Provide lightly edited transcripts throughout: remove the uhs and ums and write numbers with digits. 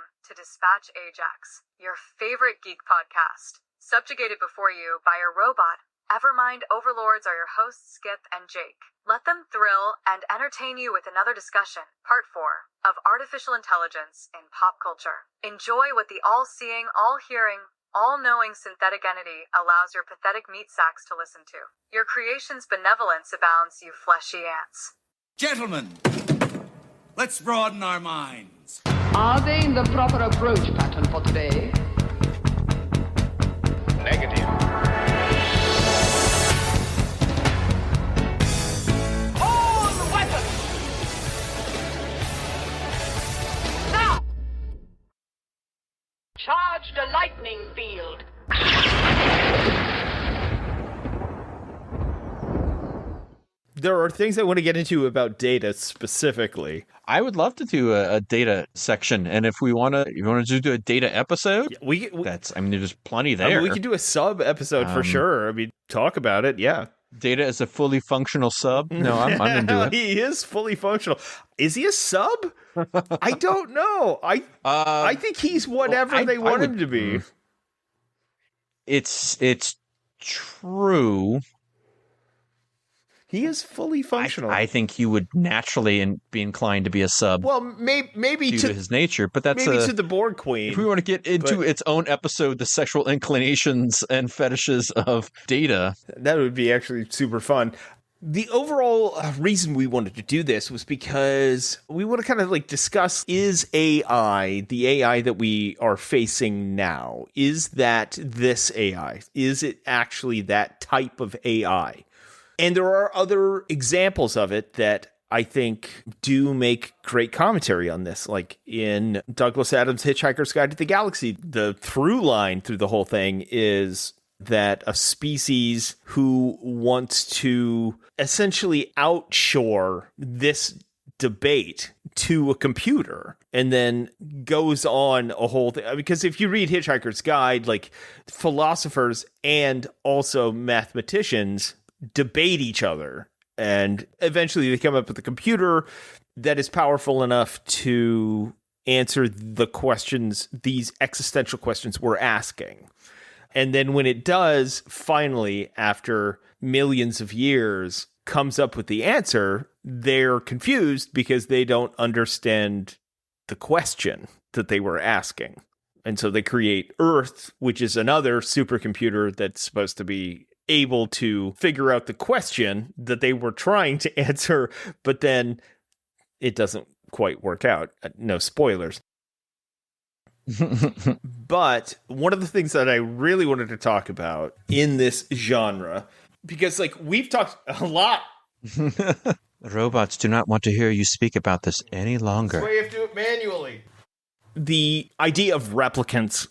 Welcome to Dispatch Ajax, your favorite geek podcast, subjugated before you by a robot. Evermind overlords are your hosts, Skip and Jake. Let them thrill and entertain you with another discussion, part 4, of artificial intelligence in pop culture. Enjoy what the all-seeing, all-hearing, all-knowing synthetic entity allows your pathetic meat sacks to listen to. Your creation's benevolence abounds, you fleshy ants. Gentlemen, let's broaden our minds. Are they in the proper approach pattern for today? Negative. Hold weapons! Now! Charge the lightning field. There are things I want to get into about data specifically. I would love to do a data section, and if you want to do a data episode, there's plenty there. We could do a sub episode for sure. I mean, talk about it. Yeah, data is a fully functional sub. No, I'm into it. He is fully functional. Is he a sub? I don't know. I think he's whatever they want him to be. It's true. He is fully functional. I think he would naturally be inclined to be a sub. Well, maybe due to his nature, but that's maybe to the Borg Queen. If we want to get into its own episode, the sexual inclinations and fetishes of Data, that would be actually super fun. The overall reason we wanted to do this was because we want to kind of discuss, is AI, the AI that we are facing now, is that this AI? Is it actually that type of AI? And there are other examples of it that I think do make great commentary on this. Like in Douglas Adams' Hitchhiker's Guide to the Galaxy, the through line through the whole thing is that a species who wants to essentially outshore this debate to a computer and then goes on a whole thing. Because if you read Hitchhiker's Guide, philosophers and also mathematicians debate each other, and eventually they come up with a computer that is powerful enough to answer the questions, these existential questions we're asking. And then when it does, finally, after millions of years, comes up with the answer, they're confused because they don't understand the question that they were asking. And so they create Earth, which is another supercomputer that's supposed to be able to figure out the question that they were trying to answer, but then it doesn't quite work out. No spoilers. But one of the things that I really wanted to talk about in this genre, because we've talked a lot. Robots do not want to hear you speak about this any longer. That's why you have to do it manually. The idea of replicants.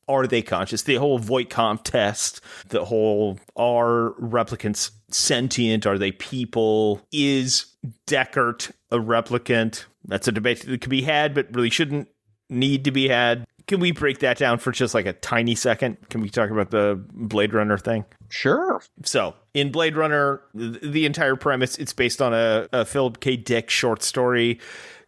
Are they conscious? The whole Voight-Kampff test, the whole, are replicants sentient? Are they people? Is Deckard a replicant? That's a debate that could be had, but really shouldn't need to be had. Can we break that down for just a tiny second? Can we talk about the Blade Runner thing? Sure. So, in Blade Runner, the entire premise, it's based on a Philip K. Dick short story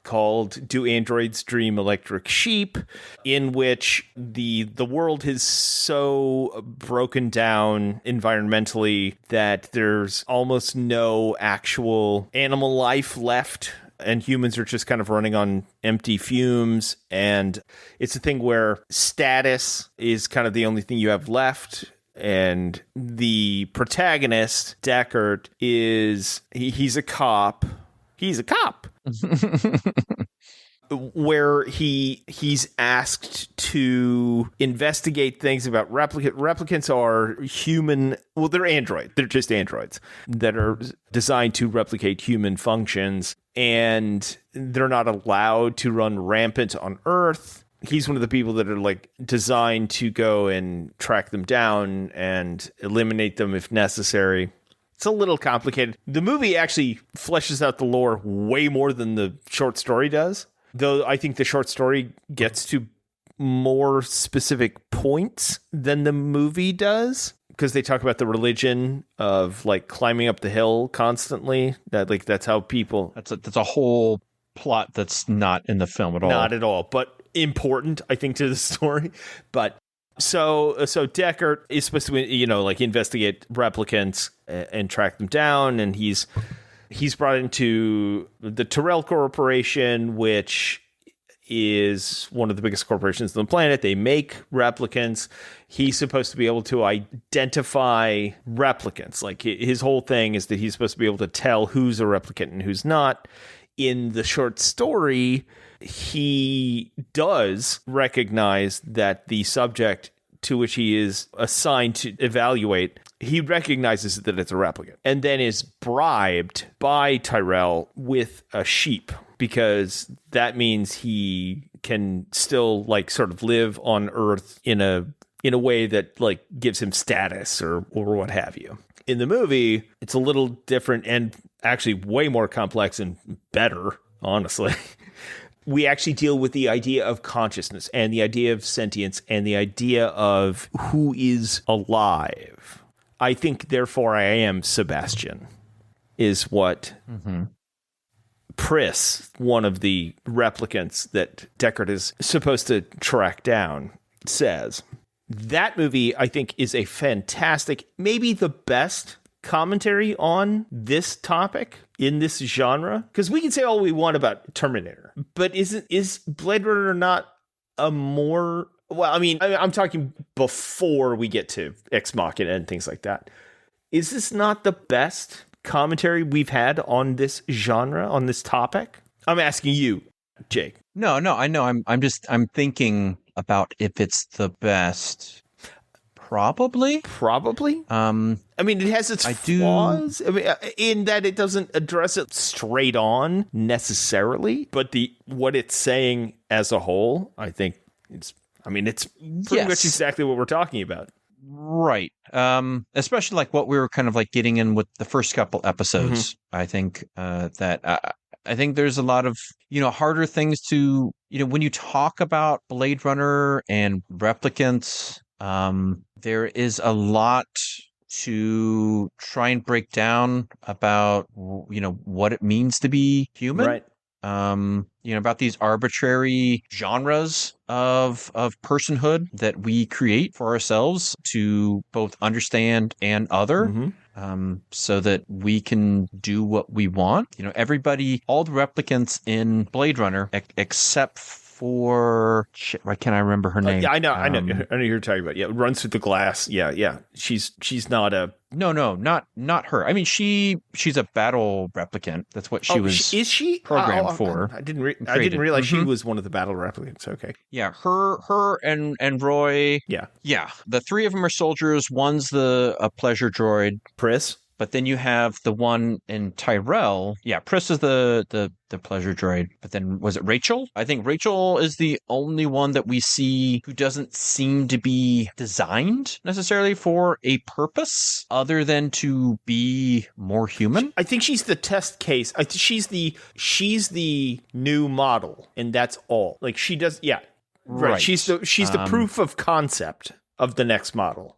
called Do Androids Dream Electric Sheep, in which the world is so broken down environmentally that there's almost no actual animal life left, and humans are just kind of running on empty fumes. And it's a thing where status is kind of the only thing you have left. And the protagonist, Deckard, he's a cop. He's a cop. Where he's asked to investigate things about replicants are human. Well, they're android. They're just androids that are designed to replicate human functions, and they're not allowed to run rampant on Earth. He's one of the people that are designed to go and track them down and eliminate them if necessary. It's a little complicated. The movie actually fleshes out the lore way more than the short story does, though I think the short story gets to more specific points than the movie does, because they talk about the religion of climbing up the hill constantly. That's how people. That's a whole plot that's not in the film at all. Not at all. But important, I think, to the story. But so Deckard is supposed to, investigate replicants and track them down, and he's brought into the Tyrell Corporation, which is one of the biggest corporations on the planet. They make replicants. He's supposed to be able to identify replicants. Like, his whole thing is that he's supposed to be able to tell who's a replicant and who's not. In the short story, he does recognize that the subject to which he is assigned to evaluate, he recognizes that it's a replicant, and then is bribed by Tyrell with a sheep, because that means he can still sort of live on Earth in a way that gives him status or what have you. In the movie, it's a little different and actually way more complex and better, honestly. We actually deal with the idea of consciousness and the idea of sentience and the idea of who is alive. I think, therefore, I am Sebastian, is what Pris, one of the replicants that Deckard is supposed to track down, says. That movie, I think, is a fantastic, maybe the best commentary on this topic in this genre. Because we can say all we want about Terminator, but is Blade Runner not a more... Well, I mean, I'm talking before we get to Ex Machina and things like that. Is this not the best commentary we've had on this genre, on this topic? I'm asking you, Jake. No, I know. I'm thinking about if it's the best. Probably. I mean, it has its flaws. I mean, in that it doesn't address it straight on necessarily, but what it's saying as a whole, I think it's pretty much exactly what we're talking about. Right. Especially what we were kind of getting in with the first couple episodes. I think that I think there's a lot of, harder things to, when you talk about Blade Runner and replicants, there is a lot to try and break down about, what it means to be human. Right. About these arbitrary genres of personhood that we create for ourselves to both understand and other, so that we can do what we want. Everybody, all the replicants in Blade Runner, except for why can't I remember her name? Yeah, I know who you're talking about. Yeah, runs through the glass. Yeah. She's not a... No, not her. I mean, she's a battle replicant. That's what she was. Is she programmed for? I didn't realize she was one of the battle replicants. Okay. Yeah, her and Roy. Yeah. The three of them are soldiers. One's a pleasure droid, Pris. But then you have the one in Tyrell. Yeah, Pris is the pleasure droid. But then was it Rachel? I think Rachel is the only one that we see who doesn't seem to be designed necessarily for a purpose other than to be more human. I think she's the test case. I think she's the new model, and that's all. She does. Yeah, right. She's the proof of concept of the next model.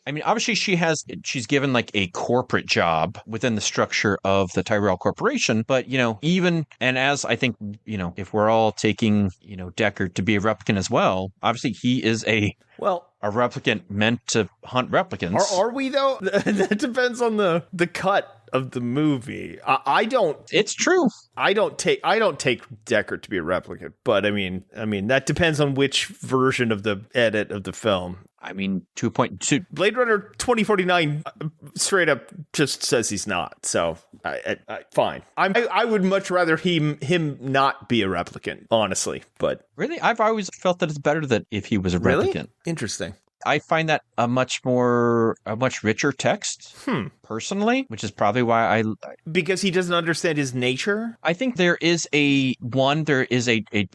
I mean, obviously she's given a corporate job within the structure of the Tyrell Corporation, but, even, and as I think, if we're all taking, Deckard to be a replicant as well, obviously he is a replicant meant to hunt replicants. Are we though? That depends on the cut of the movie. I don't. It's true. I don't take Deckard to be a replicant, but I mean that depends on which version of the edit of the film. I mean, 2.2 Blade Runner 2049 straight up just says he's not. So fine. I would much rather him not be a replicant, honestly. But really, I've always felt that it's better that if he was a replicant. Really? Interesting. I find that a much richer text, personally, which is probably why because he doesn't understand his nature. I think there is a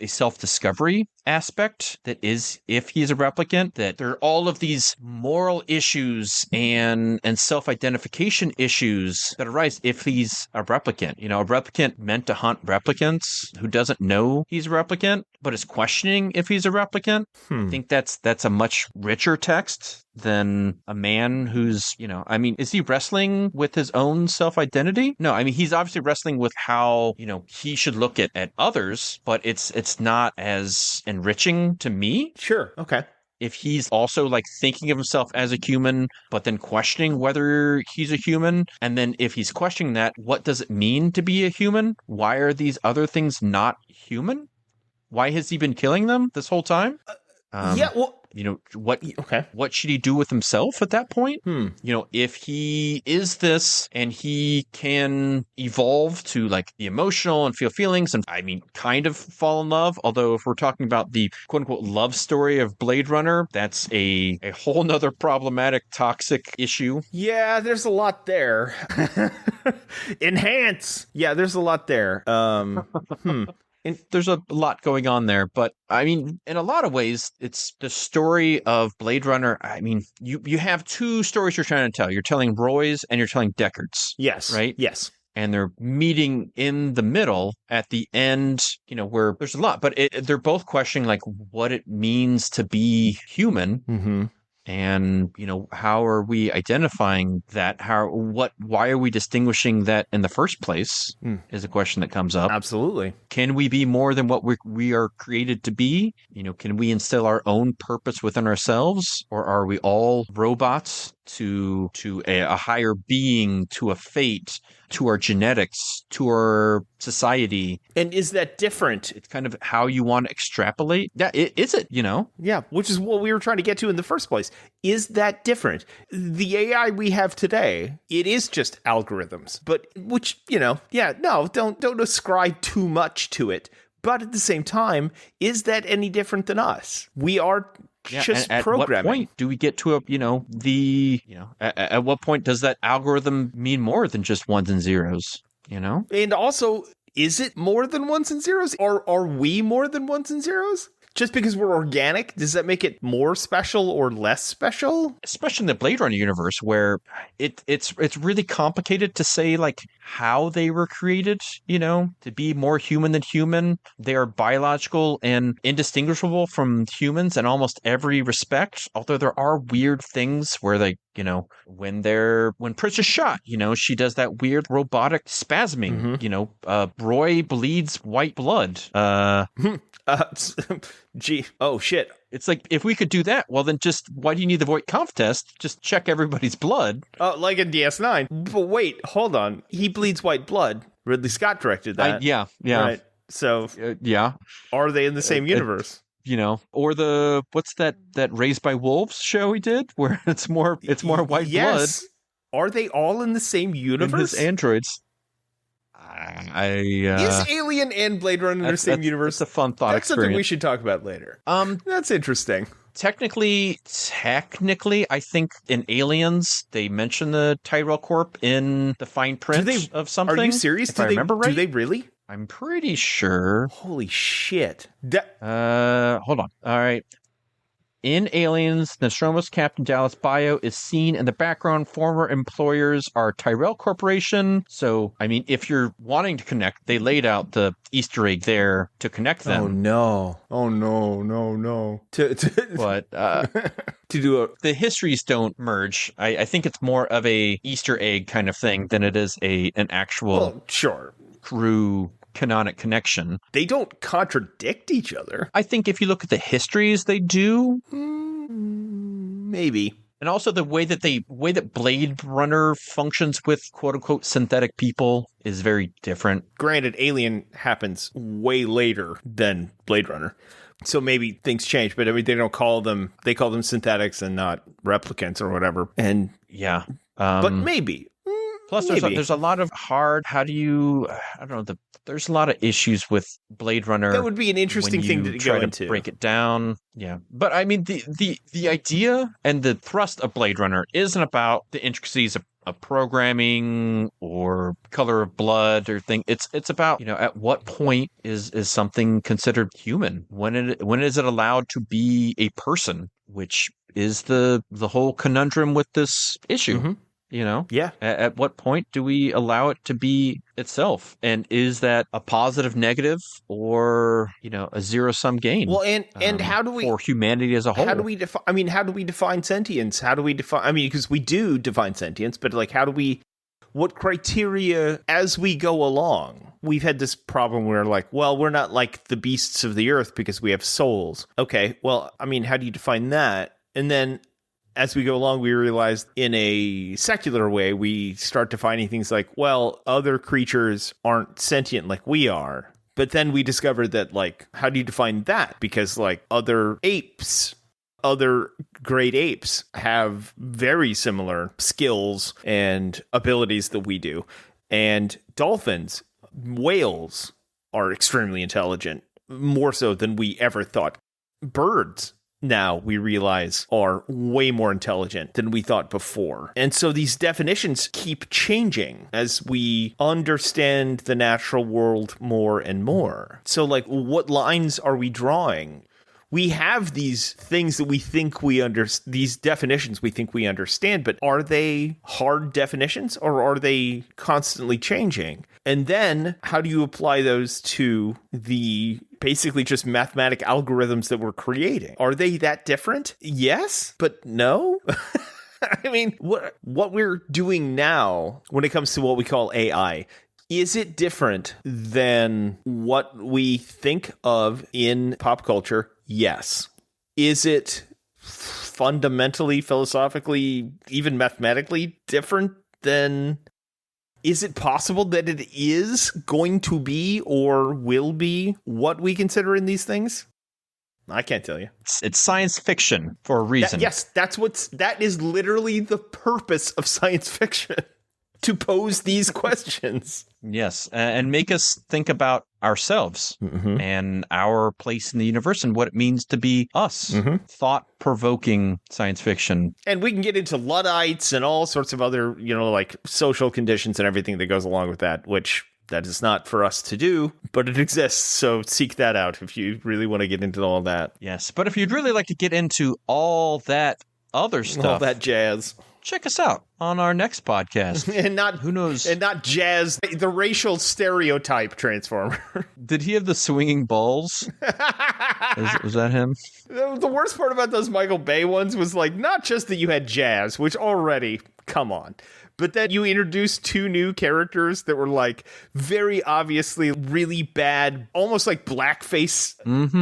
self-discovery aspect that is, if he's a replicant, that there are all of these moral issues and self-identification issues that arise if he's a replicant. A replicant meant to hunt replicants who doesn't know he's a replicant, but is questioning if he's a replicant. I think that's a much richer text than a man who's, I mean, is he wrestling with his own self-identity? No, I mean, he's obviously wrestling with how, he should look at others, but it's not as enriching to me. Sure. Okay. If he's also like thinking of himself as a human, but then questioning whether he's a human. And then if he's questioning that, what does it mean to be a human? Why are these other things not human? Why has he been killing them this whole time? What should he do with himself at that point? If he is this and he can evolve to like the emotional and feel feelings and kind of fall in love. Although if we're talking about the quote unquote love story of Blade Runner, that's a whole nother problematic, toxic issue. Yeah, there's a lot there. Enhance. Yeah, there's a lot there. And there's a lot going on there, but I mean, in a lot of ways, it's the story of Blade Runner. I mean, you have two stories you're trying to tell. You're telling Roy's and you're telling Deckard's. Yes. Right? Yes. And they're meeting in the middle at the end, where there's a lot, but they're both questioning like what it means to be human. Mm-hmm. And, how are we identifying that? Why are we distinguishing that in the first place is a question that comes up. Absolutely. Can we be more than what we are created to be? Can we instill our own purpose within ourselves? Or are we all robots to a higher being, to a fate, to our genetics, to our society? And is that different? It's kind of how you want to extrapolate. Yeah, is it, Yeah, which is what we were trying to get to in the first place. Is that different? The AI we have today, it is just algorithms, but don't ascribe too much to it. But at the same time, is that any different than us? We are just at programming. What point do we get to at what point does that algorithm mean more than just ones and zeros? And also, is it more than ones and zeros? Or are we more than ones and zeros? Just because we're organic, does that make it more special or less special? Especially in the Blade Runner universe, where it's really complicated to say like how they were created, to be more human than human. They are biological and indistinguishable from humans in almost every respect. Although there are weird things where they, when Pritch is shot, she does that weird robotic spasming. Mm-hmm. Roy bleeds white blood. Gee, oh shit. It's like, if we could do that, well then just, why do you need the void conf test? Just check everybody's blood. Oh, like in DS9. But wait, hold on. He bleeds white blood. Ridley Scott directed that. Yeah. Right. So, yeah. Are they in the same universe? Or what's that Raised by Wolves show he did, where it's more white blood. Are they all in the same universe? His androids. Is Alien and Blade Runner in the same universe? That's a fun thought. That's something we should talk about later. That's interesting. Technically, I think in Aliens they mention the Tyrell Corp in the fine print of something. Are you serious? If I remember right? Do they really? I'm pretty sure. Holy shit! Hold on. All right. In Aliens, Nostromo's Captain Dallas Bio is seen in the background. Former employers are Tyrell Corporation. So, if you're wanting to connect, they laid out the Easter egg there to connect them. Oh no. But the histories don't merge. I think it's more of a Easter egg kind of thing than it is an actual crew canonic connection. They don't contradict each other. I think if you look at the histories, they do. Maybe. And also the way that Blade Runner functions with quote unquote synthetic people is very different. Granted, Alien happens way later than Blade Runner. So maybe things change, but they don't call them, they call them synthetics and not replicants or whatever. And yeah. But maybe. Plus, there's a lot of there's a lot of issues with Blade Runner. That would be an interesting thing to go into. Break it down. Yeah. But the idea and the thrust of Blade Runner isn't about the intricacies of programming or color of blood or thing. It's about, at what point is something considered human? When is it allowed to be a person, which is the whole conundrum with this issue. Mm-hmm. You know? Yeah. At what point do we allow it to be itself? And is that a positive, negative, or, a zero-sum gain? Well, and how do we... for humanity as a whole? How do we define... how do we define sentience? How do we define... because we do define sentience, but, how do we... What criteria as we go along? We've had this problem where, we're not like the beasts of the earth because we have souls. Okay, well, how do you define that? And then as we go along, we realize in a secular way, we start defining things like, other creatures aren't sentient like we are. But then we discovered that, how do you define that? Because, other apes, other great apes have very similar skills and abilities that we do. And dolphins, whales are extremely intelligent, more so than we ever thought. Birds, now we realize, are way more intelligent than we thought before. And so these definitions keep changing as we understand the natural world more and more. So, what lines are we drawing? We have these things that we think we understand, these definitions we think we understand, but are they hard definitions or are they constantly changing? And then how do you apply those to the basically just mathematic algorithms that we're creating? Are they that different? Yes, but no. What we're doing now when it comes to what we call AI, is it different than what we think of in pop culture? Yes. Is it fundamentally, philosophically, even mathematically different than... Is it possible that it is going to be or will be what we consider in these things? I can't tell you. It's science fiction for a reason. That is literally the purpose of science fiction. To pose these questions. Yes, and make us think about ourselves and our place in the universe and what it means to be us. Thought-provoking science fiction. And we can get into Luddites and all sorts of other, social conditions and everything that goes along with that, which that is not for us to do, but it exists. So seek that out if you really want to get into all that. Yes, but if you'd really like to get into all that other stuff. All that jazz. Check us out on our next podcast. And not, who knows? And not jazz, the racial stereotype Transformer. Did he have the swinging balls? Was that him? The worst part about those Michael Bay ones was not just that you had jazz, which already, come on. But then you introduced two new characters that were very obviously really bad, almost like blackface.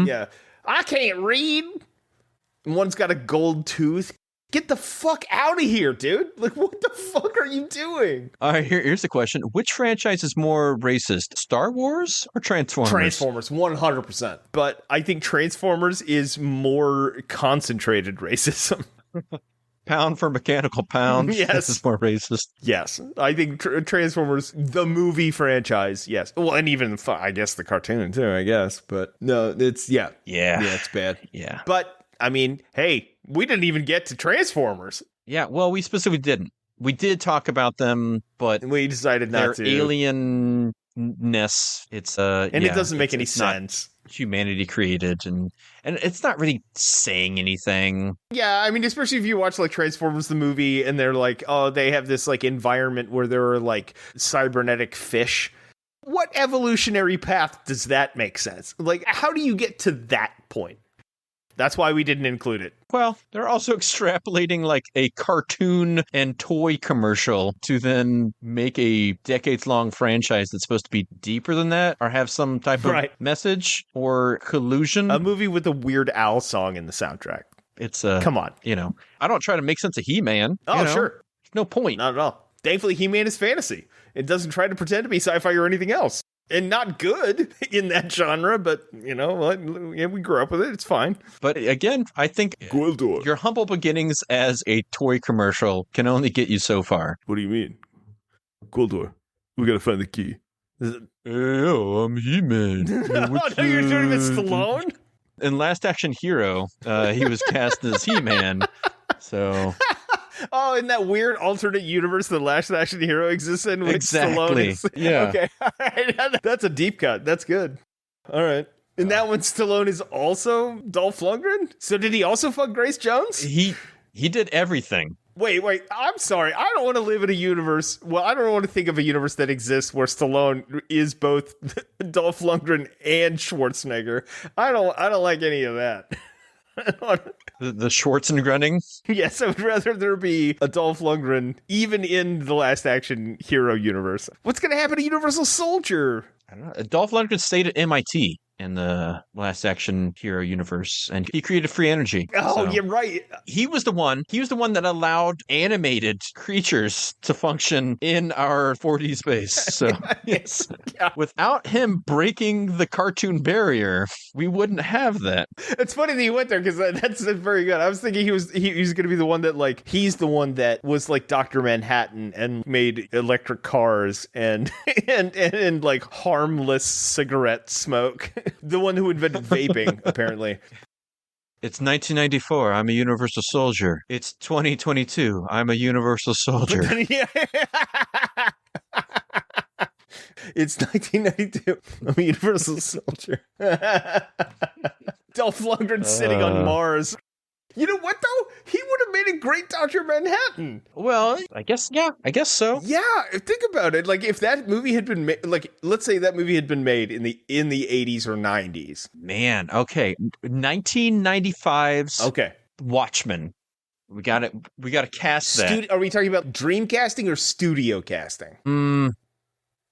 Yeah. I can't read. One's got a gold tooth. Get the fuck out of here, dude. What the fuck are you doing? All right, here's the question. Which franchise is more racist, Star Wars or Transformers? Transformers, 100%. But I think Transformers is more concentrated racism. Pound for mechanical pound. Yes. This is more racist. Yes. I think Transformers, the movie franchise, yes. Well, and even, I guess, the cartoon, too, I guess. But no, it's, yeah. Yeah. Yeah, it's bad. Yeah. But, hey, we didn't even get to Transformers. Yeah, well, we specifically didn't. We did talk about them, but we decided not to. Their alienness, it's and it doesn't make any sense. Humanity created, and it's not really saying anything. Yeah, especially if you watch Transformers the movie, and they're they have this environment where there are cybernetic fish. What evolutionary path does that make sense? How do you get to that point? That's why we didn't include it. Well, they're also extrapolating a cartoon and toy commercial to then make a decades-long franchise that's supposed to be deeper than that or have some type of message or collusion. A movie with a Weird Al song in the soundtrack. It's come on. I don't try to make sense of He-Man. Oh, sure. No point. Not at all. Thankfully, He-Man is fantasy. It doesn't try to pretend to be sci-fi or anything else. And not good in that genre, but, we grew up with it. It's fine. But again, I think your humble beginnings as a toy commercial can only get you so far. What do you mean? Goldor, we got to find the key. I'm He-Man. No, you're doing this Stallone? In Last Action Hero, he was cast as He-Man. So... Oh, in that weird alternate universe the Last Action Hero exists in, which exactly. Stallone is. Yeah. Okay. All right. That's a deep cut. That's good. All right. In that one, Stallone is also Dolph Lundgren? So did he also fuck Grace Jones? He did everything. Wait, I'm sorry. I don't want to live in a universe. Well, I don't want to think of a universe that exists where Stallone is both Dolph Lundgren and Schwarzenegger. I don't like any of that. The Schwarzenegger. Yes, I would rather there be a Dolph Lundgren, even in the Last Action Hero universe. What's going to happen to Universal Soldier? I don't know. Dolph Lundgren stayed at MIT in the Last Action Hero universe, and he created free energy. Oh, so you're right. He was the one that allowed animated creatures to function in our 4D space. So yes, yeah. Without him breaking the cartoon barrier, we wouldn't have that. It's funny that you went there because that's very good. I was thinking he was going to be the one that like he's the one that was like Dr. Manhattan and made electric cars and like harmless cigarette smoke. The one who invented vaping, apparently. It's 1994. I'm a universal soldier. It's 2022. I'm a universal soldier. It's 1992. I'm a universal soldier. Dolph Lundgren sitting on Mars. You know what, though? He would have made a great Dr. Manhattan. Well, I guess so. Yeah, think about it. Like, if that movie had been made, like, let's say that movie had been made in the 80s or 90s. Man, okay. 1995's Watchmen. We got to cast that. Are we talking about dream casting or studio casting?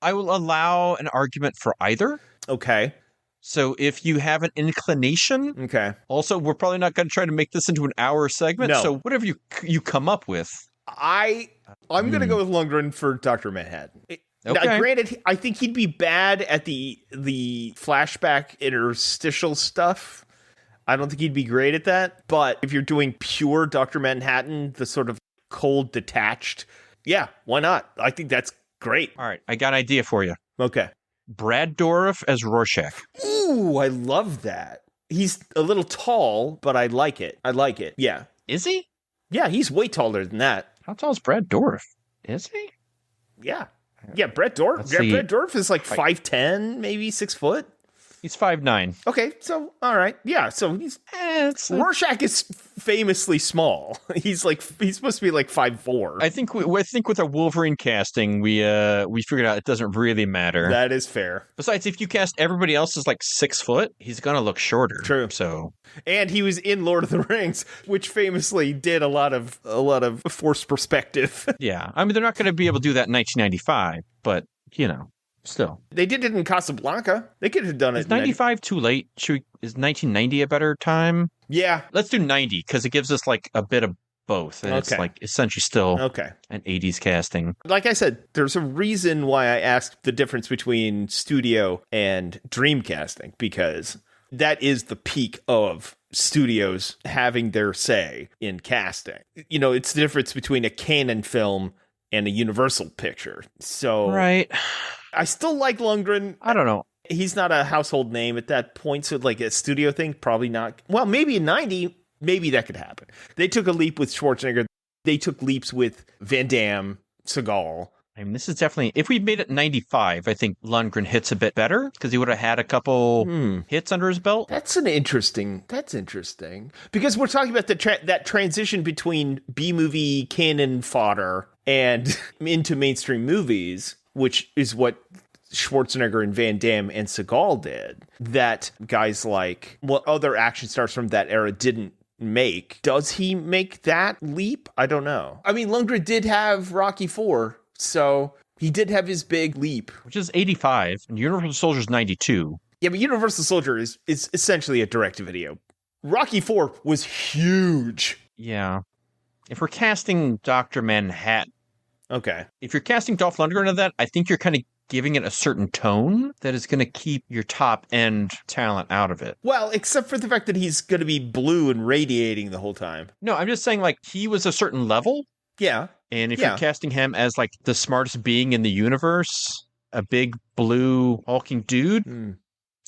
I will allow an argument for either. Okay. So if you have an inclination, okay. Also, we're probably not going to try to make this into an hour segment. No. So whatever you come up with, I'm going to go with Lundgren for Dr. Manhattan. Okay. Now, granted, I think he'd be bad at the flashback interstitial stuff. I don't think he'd be great at that. But if you're doing pure Dr. Manhattan, the sort of cold, detached, yeah, why not? I think that's great. All right, I got an idea for you. Okay. Brad Dourif as Rorschach. Ooh, I love that. He's a little tall, but I like it. Yeah. Is he? Yeah, he's way taller than that. How tall is Brad Dourif? Is he? Yeah. Yeah, Brad Dourif. Brad Dourif is like 5'10", maybe 6 foot. He's 5'9". Okay, so all right, yeah. So he's Rorschach is famously small. He's supposed to be like 5'4". I think with our Wolverine casting, we figured out it doesn't really matter. That is fair. Besides, if you cast everybody else as like 6 foot, he's gonna look shorter. True. So, and he was in Lord of the Rings, which famously did a lot of forced perspective. Yeah, I mean they're not going to be able to do that in 1995, but you know. Still. They did it in Casablanca. They could have done it. Is 95 too late? Is 1990 a better time? Yeah. Let's do 90 because it gives us like a bit of both. And it's like essentially still an 80s casting. Like I said, there's a reason why I asked the difference between studio and dream casting, because that is the peak of studios having their say in casting. You know, it's the difference between a Canon film and a Universal picture. So right. I still like Lundgren. I don't know. He's not a household name at that point, so like a studio thing, probably not. Well, maybe in 90, maybe that could happen. They took a leap with Schwarzenegger. They took leaps with Van Damme, Seagal. I mean, this is definitely, if we made it 95, I think Lundgren hits a bit better because he would have had a couple hits under his belt. That's interesting. Because we're talking about that transition between B-movie canon fodder and into mainstream movies, which is what Schwarzenegger and Van Damme and Seagal did, that guys like other action stars from that era didn't make. Does he make that leap? I don't know. I mean, Lundgren did have Rocky IV, so he did have his big leap. Which is 85, and Universal Soldier's 92. Yeah, but Universal Soldier is essentially a direct-to-video. Rocky IV was huge. Yeah. If we're casting Dr. Manhattan, okay. If you're casting Dolph Lundgren into that, I think you're kind of giving it a certain tone that is going to keep your top end talent out of it. Well, except for the fact that he's going to be blue and radiating the whole time. No, I'm just saying like he was a certain level. Yeah. And if you're casting him as like the smartest being in the universe, a big blue hulking dude,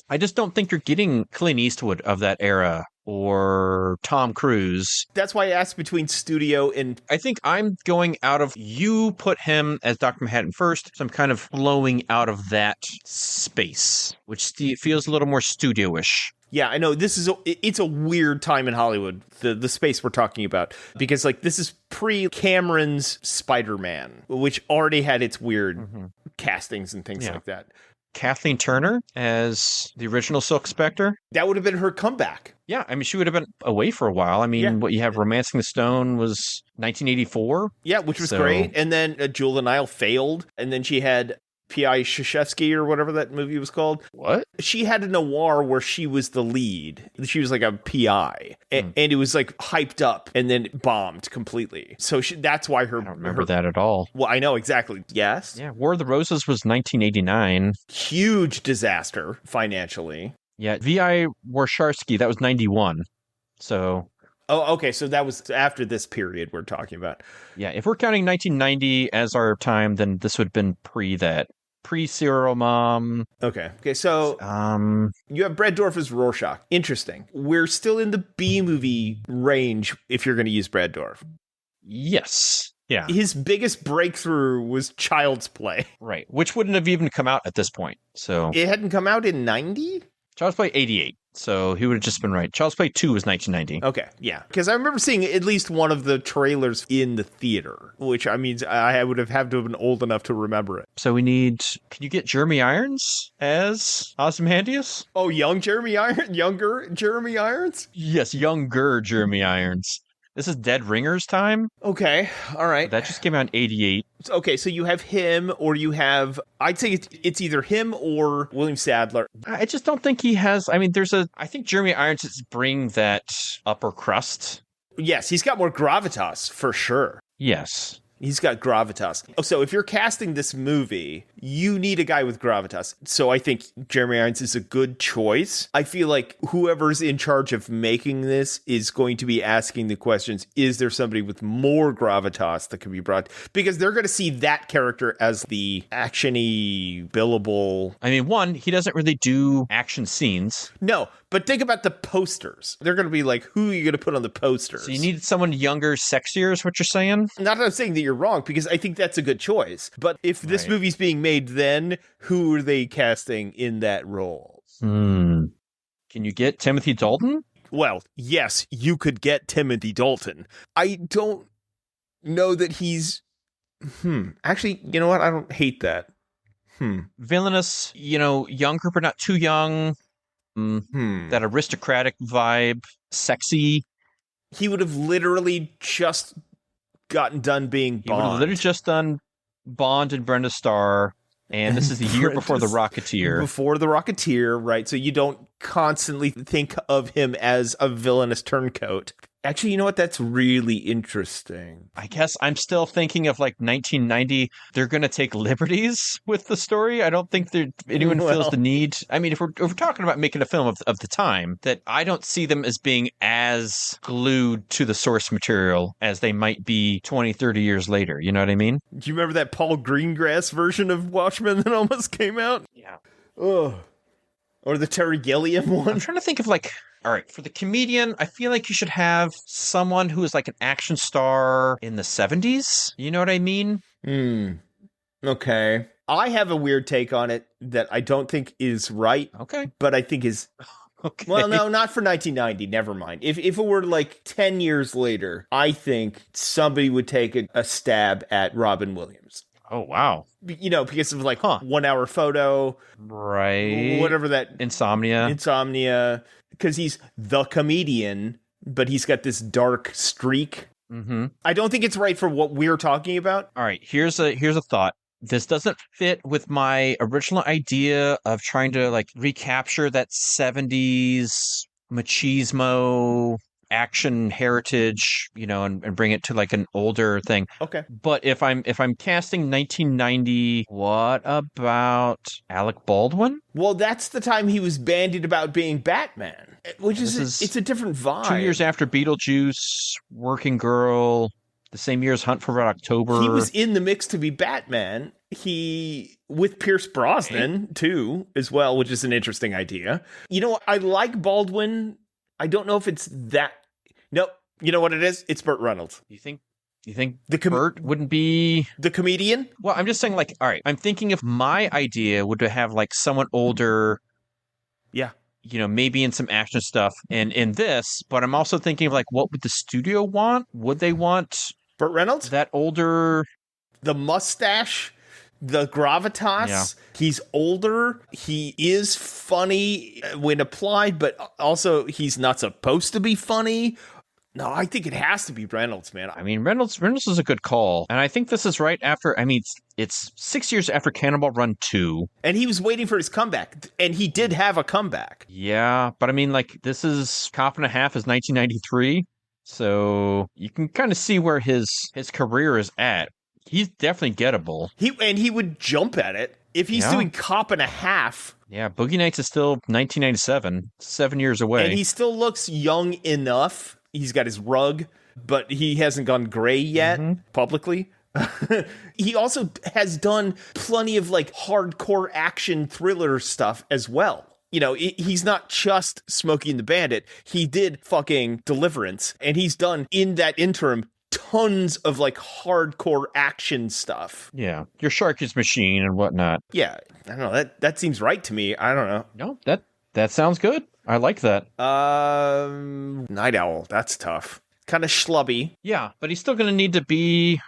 I just don't think you're getting Clint Eastwood of that era. Or Tom Cruise. That's why I asked between studio and... I think I'm going out of... You put him as Dr. Manhattan first, so I'm kind of flowing out of that space, which feels a little more studio-ish. Yeah, I know it's a weird time in Hollywood, the space we're talking about, because like this is pre-Cameron's Spider-Man, which already had its weird castings and things like that. Kathleen Turner as the original Silk Spectre. That would have been her comeback. Yeah, I mean, she would have been away for a while. I mean, what you have, Romancing the Stone was 1984. Yeah, which was great. And then Jewel and Nile failed. And then she had P.I. Krzyzewski or whatever that movie was called. What? She had a noir where she was the lead. She was like a PI. And it was like hyped up and then bombed completely. So that's why her... I don't remember that at all. Well, I know exactly. Yes. Yeah, War of the Roses was 1989. Huge disaster financially. Yeah, V.I. Warshawski, that was 91. So... Oh, okay. So that was after this period we're talking about. Yeah, if we're counting 1990 as our time, then this would have been pre that. Pre-Serial Mom. Okay, so you have Brad Dourif as Rorschach. Interesting. We're still in the B-movie range if you're going to use Brad Dourif. Yes. Yeah. His biggest breakthrough was Child's Play. Right, which wouldn't have even come out at this point. So it hadn't come out in 90? Child's Play 88. So he would have just been right. Child's Play 2 was 1990. Okay, yeah. Because I remember seeing at least one of the trailers in the theater, which I mean, I would have had to have been old enough to remember it. So we need... Can you get Jeremy Irons as Ozymandias? Oh, younger Jeremy Irons? Yes, younger Jeremy Irons. This is Dead Ringers time. Okay, all right. That just came out in 88. Okay, so you have him, or you have... I'd say it's either him or William Sadler. I just don't think he has... I mean, I think Jeremy Irons is bring that upper crust. Yes, he's got more gravitas, for sure. Yes. He's got gravitas. So if you're casting this movie, you need a guy with gravitas. So I think Jeremy Irons is a good choice. I feel like whoever's in charge of making this is going to be asking the questions, is there somebody with more gravitas that can be brought? Because they're going to see that character as the action-y, billable... I mean, one, he doesn't really do action scenes. No, but think about the posters. They're going to be like, who are you going to put on the posters? So you need someone younger, sexier is what you're saying? Not that I'm saying that you're wrong, because I think that's a good choice. But if this movie's being made, then who are they casting in that role? Can you get Timothy Dalton? Well, yes, you could get Timothy Dalton. I don't know that he's... Actually, you know what? I don't hate that. Villainous, younger but not too young. That aristocratic vibe. Sexy. He would have literally just gotten done being Bond. He would have literally just done Bond and Brenda Starr. And this is the year before The Rocketeer. Before The Rocketeer, right? So you don't constantly think of him as a villainous turncoat. Actually, you know what? That's really interesting. I guess I'm still thinking of like 1990. They're going to take liberties with the story. I don't think anyone feels the need. I mean, if we're talking about making a film of the time, that I don't see them as being as glued to the source material as they might be 20, 30 years later. You know what I mean? Do you remember that Paul Greengrass version of Watchmen that almost came out? Yeah. Ugh. Or the Terry Gilliam one? I'm trying to think of all right, for the comedian, I feel like you should have someone who is like an action star in the 70s. You know what I mean? Okay. I have a weird take on it that I don't think is right. Okay. But I think is... Okay. Well, no, not for 1990. Never mind. If it were like 10 years later, I think somebody would take a stab at Robin Williams. Oh, wow. Because of like 1 hour photo. Right. Whatever that... Insomnia. Because he's the comedian, but he's got this dark streak. I don't think it's right for what we're talking about. All right, here's a thought. This doesn't fit with my original idea of trying to like recapture that 70s machismo action heritage, and bring it to like an older thing. Okay. But if I'm casting 1990, what about Alec Baldwin? Well, that's the time he was bandied about being Batman, which it's a different vibe. 2 years after Beetlejuice, Working Girl, the same year as Hunt for Red October. He was in the mix to be Batman. With Pierce Brosnan too, as well, which is an interesting idea. You know what? I like Baldwin. I don't know if it's that. No, you know what it is? It's Burt Reynolds. You think Burt wouldn't be the comedian? Well, I'm just saying, like, all right, I'm thinking if my idea would have like someone older. Yeah. maybe in some action stuff and in this, but I'm also thinking of like, what would the studio want? Would they want Burt Reynolds? that older... The mustache, the gravitas. Yeah. He's older. He is funny when applied, but also he's not supposed to be funny. No, I think it has to be Reynolds, man. I mean, Reynolds is a good call. And I think this is right after, it's 6 years after Cannonball Run 2. And he was waiting for his comeback. And he did have a comeback. Yeah, but I mean, like, this is Cop and a Half is 1993. So you can kind of see where his career is at. He's definitely gettable. He would jump at it. If he's doing Cop and a Half. Yeah, Boogie Nights is still 1997, 7 years away. And he still looks young enough. He's got his rug, but he hasn't gone gray yet publicly. He also has done plenty of like hardcore action thriller stuff as well. He's not just Smokey and the Bandit. He did fucking Deliverance, and he's done in that interim tons of like hardcore action stuff. Yeah, your Sharky's Machine and whatnot. Yeah, I don't know. That seems right to me. I don't know. No, that sounds good. I like that. Night Owl. That's tough. Kind of schlubby. Yeah, but he's still going to need to be...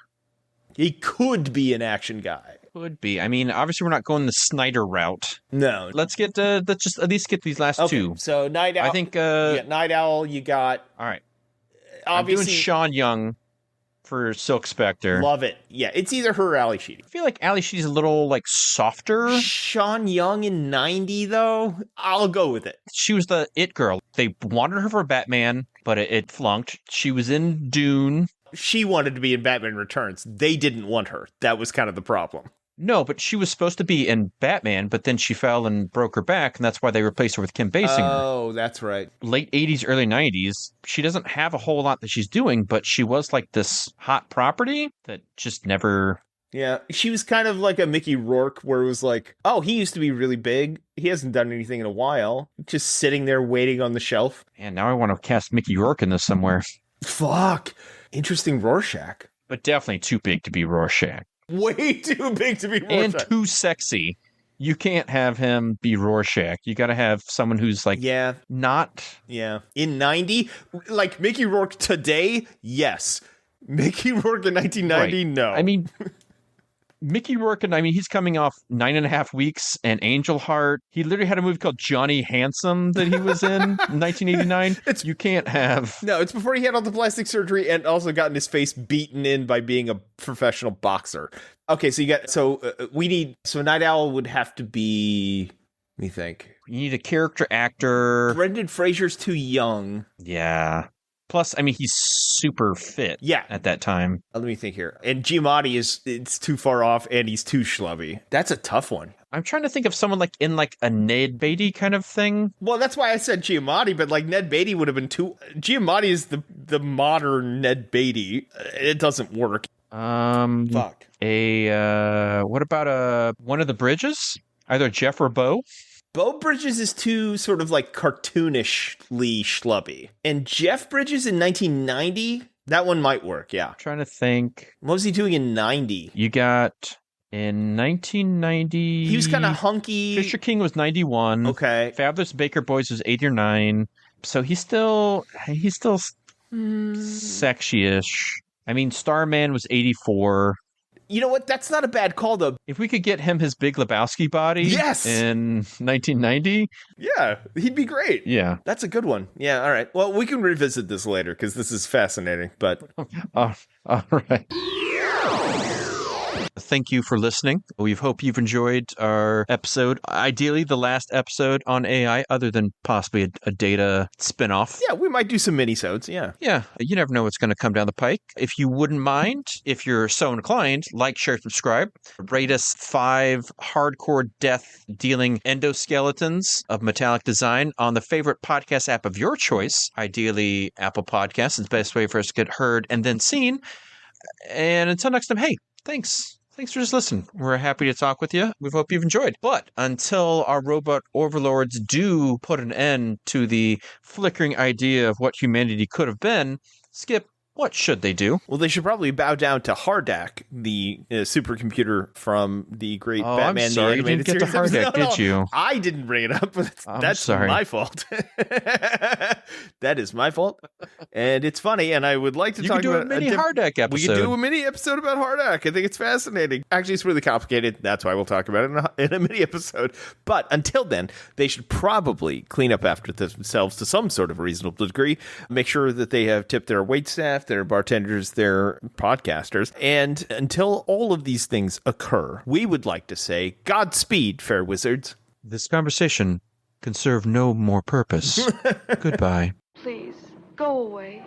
He could be an action guy. Could be. I mean, obviously we're not going the Snyder route. No. Let's just at least get these last two. So Night Owl. I think... Night Owl, you got... All right. Obviously, I'm doing Sean Young for Silk Spectre. Love it. Yeah, it's either her or Ali Sheedy. I feel like Ali Sheedy's a little, like, softer. Sean Young in 90, though? I'll go with it. She was the it girl. They wanted her for Batman, but it flunked. She was in Dune. She wanted to be in Batman Returns. They didn't want her. That was kind of the problem. No, but she was supposed to be in Batman, but then she fell and broke her back, and that's why they replaced her with Kim Basinger. Oh, that's right. Late 80s, early 90s. She doesn't have a whole lot that she's doing, but she was like this hot property that just never... Yeah, she was kind of like a Mickey Rourke, where it was like, oh, he used to be really big. He hasn't done anything in a while. Just sitting there waiting on the shelf. And now I want to cast Mickey Rourke in this somewhere. Fuck. Interesting Rorschach. But definitely too big to be Rorschach. Way too big to be Rorschach. And too sexy. You can't have him be Rorschach. You got to have someone who's like, not. Yeah. In 90, like Mickey Rourke today, yes. Mickey Rourke in 1990, right. No. I mean, Mickey Rourke, he's coming off 9.5 Weeks and Angel Heart. He literally had a movie called Johnny Handsome that he was in 1989. You can't have... No, it's before he had all the plastic surgery and also gotten his face beaten in by being a professional boxer. Okay, so Night Owl would have to be... Let me think. You need a character actor. Brendan Fraser's too young. Yeah. Plus, he's super fit at that time. Let me think here. And Giamatti it's too far off and he's too schlubby. That's a tough one. I'm trying to think of someone like in like a Ned Beatty kind of thing. Well, that's why I said Giamatti, but like Ned Beatty would have been too... Giamatti is the modern Ned Beatty. It doesn't work. Fuck. What about one of the Bridges? Either Jeff or Bo? Bo Bridges is too sort of like cartoonishly schlubby. And Jeff Bridges in 1990, that one might work, yeah. I'm trying to think. What was he doing in 90? You got in 1990. He was kind of hunky. Fisher King was 91. Okay. Fabulous Baker Boys was 8 or 9. So he's still sexy-ish. Starman was 84. You know what? That's not a bad call, though. If we could get him his Big Lebowski body in 1990. Yeah, he'd be great. Yeah. That's a good one. Yeah, all right. Well, we can revisit this later because this is fascinating, but... all right. Thank you for listening. We hope you've enjoyed our episode. Ideally, the last episode on AI, other than possibly a data spinoff. Yeah, we might do some mini-sodes, yeah. Yeah, you never know what's going to come down the pike. If you wouldn't mind, if you're so inclined, like, share, subscribe. Rate us 5 hardcore death-dealing endoskeletons of metallic design on the favorite podcast app of your choice. Ideally, Apple Podcasts is the best way for us to get heard and then seen. And until next time, hey, thanks. Thanks for just listening. We're happy to talk with you. We hope you've enjoyed. But until our robot overlords do put an end to the flickering idea of what humanity could have been, Skip, What should they do? Well, they should probably bow down to Hardak, the supercomputer from the great Batman I'm sorry, the Animated you didn't get to Series. Hardak, did you? I didn't bring it up, but that's sorry. my fault. That is my fault. And it's funny, and I would like to You talk could do about a mini Hardak episode. We could do a mini episode about Hardak. I think it's fascinating. Actually, it's really complicated. That's why we'll talk about it in a mini episode. But until then, they should probably clean up after themselves to some sort of reasonable degree. Make sure that they have tipped their waitstaff, their bartenders, their podcasters. And until all of these things occur, we would like to say Godspeed, fair wizards. This conversation can serve no more purpose. Goodbye. Please, go away.